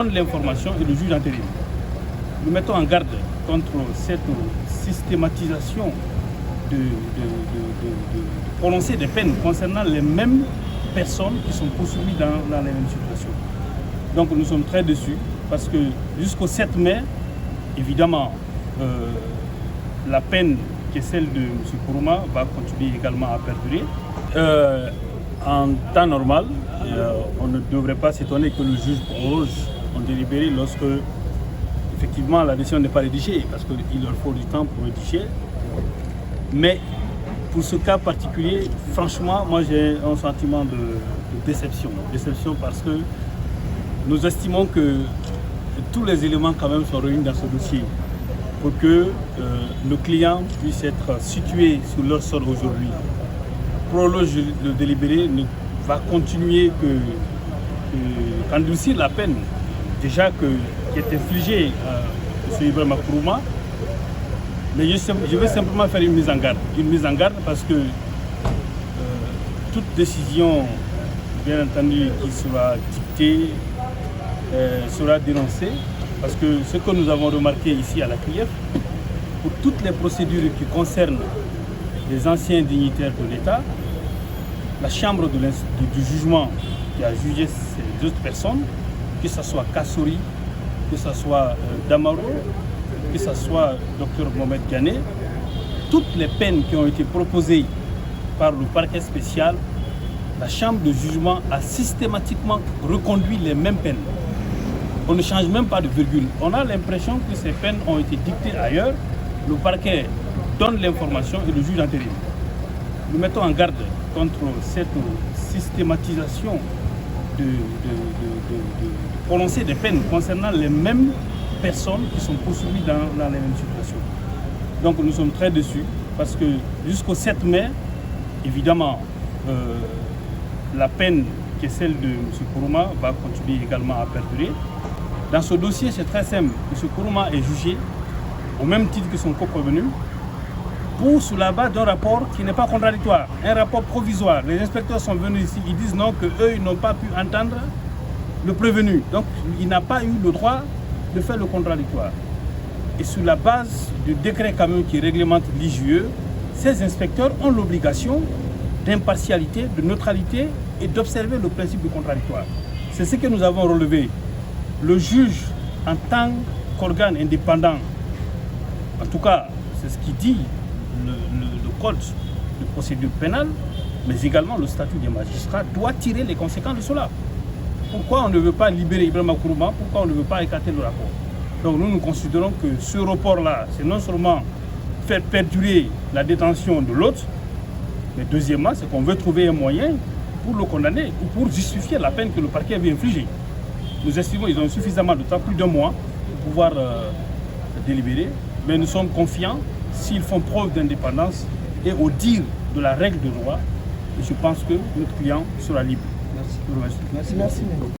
L'information et le juge d'intérim. Nous mettons en garde contre cette systématisation de prononcer des peines concernant les mêmes personnes qui sont poursuivies dans les mêmes situations. Donc nous sommes très déçus parce que jusqu'au 7 mai, évidemment, la peine qui est celle de M. Kourouma va continuer également à perdurer. En temps normal, on ne devrait pas s'étonner que le juge proroge en délibéré lorsque effectivement la décision n'est pas rédigée, parce qu'il leur faut du temps pour rédiger. Mais pour ce cas particulier, franchement, moi j'ai un sentiment de déception. Déception parce que nous estimons que tous les éléments quand même sont réunis dans ce dossier pour que nos clients puissent être situés sur leur sort aujourd'hui. Prologe le délibéré ne va continuer qu'endurcir la peine déjà qui est infligée à M. Ibrahima Kourouma. Mais je vais simplement faire une mise en garde. Une mise en garde parce que toute décision, bien entendu, qui sera dictée, sera dénoncée. Parce que ce que nous avons remarqué ici à la CRIEF, pour toutes les procédures qui concernent les anciens dignitaires de l'État, la chambre du jugement qui a jugé ces autres personnes, que ce soit Kassouri, que ce soit Damaro, que ce soit Dr Mohamed Ghané, toutes les peines qui ont été proposées par le parquet spécial, la chambre de jugement a systématiquement reconduit les mêmes peines. On ne change même pas de virgule. On a l'impression que ces peines ont été dictées ailleurs. Le parquet donne l'information et le juge d'intérim. Nous mettons en garde contre cette systématisation de prononcer des peines concernant les mêmes personnes qui sont poursuivies dans les mêmes situations. Donc nous sommes très déçus parce que jusqu'au 7 mai, évidemment, la peine qui est celle de M. Kourouma va continuer également à perdurer. Dans ce dossier, c'est très simple. M. Kourouma est jugé au même titre que son co-prévenu sur la base d'un rapport qui n'est pas contradictoire, un rapport provisoire. Les inspecteurs sont venus ici, ils disent non, qu'eux, ils n'ont pas pu entendre le prévenu. Donc, il n'a pas eu le droit de faire le contradictoire. Et sur la base du décret quand même qui réglemente l'IJE, ces inspecteurs ont l'obligation d'impartialité, de neutralité et d'observer le principe du contradictoire. C'est ce que nous avons relevé. Le juge, en tant qu'organe indépendant, en tout cas, c'est ce qui dit le code de procédure pénale, mais également le statut des magistrats, doit tirer les conséquences de cela. Pourquoi on ne veut pas libérer Ibrahima Kourouma? Pourquoi on ne veut pas écarter le rapport? Donc nous considérons que ce report-là, c'est non seulement faire perdurer la détention de l'autre, mais deuxièmement, c'est qu'on veut trouver un moyen pour le condamner ou pour justifier la peine que le parquet avait infligée. Nous estimons qu'ils ont suffisamment de temps, plus d'1 mois, pour pouvoir délibérer, mais nous sommes confiants s'ils font preuve d'indépendance et au dire de la règle de droit, je pense que notre client sera libre. Merci. Merci.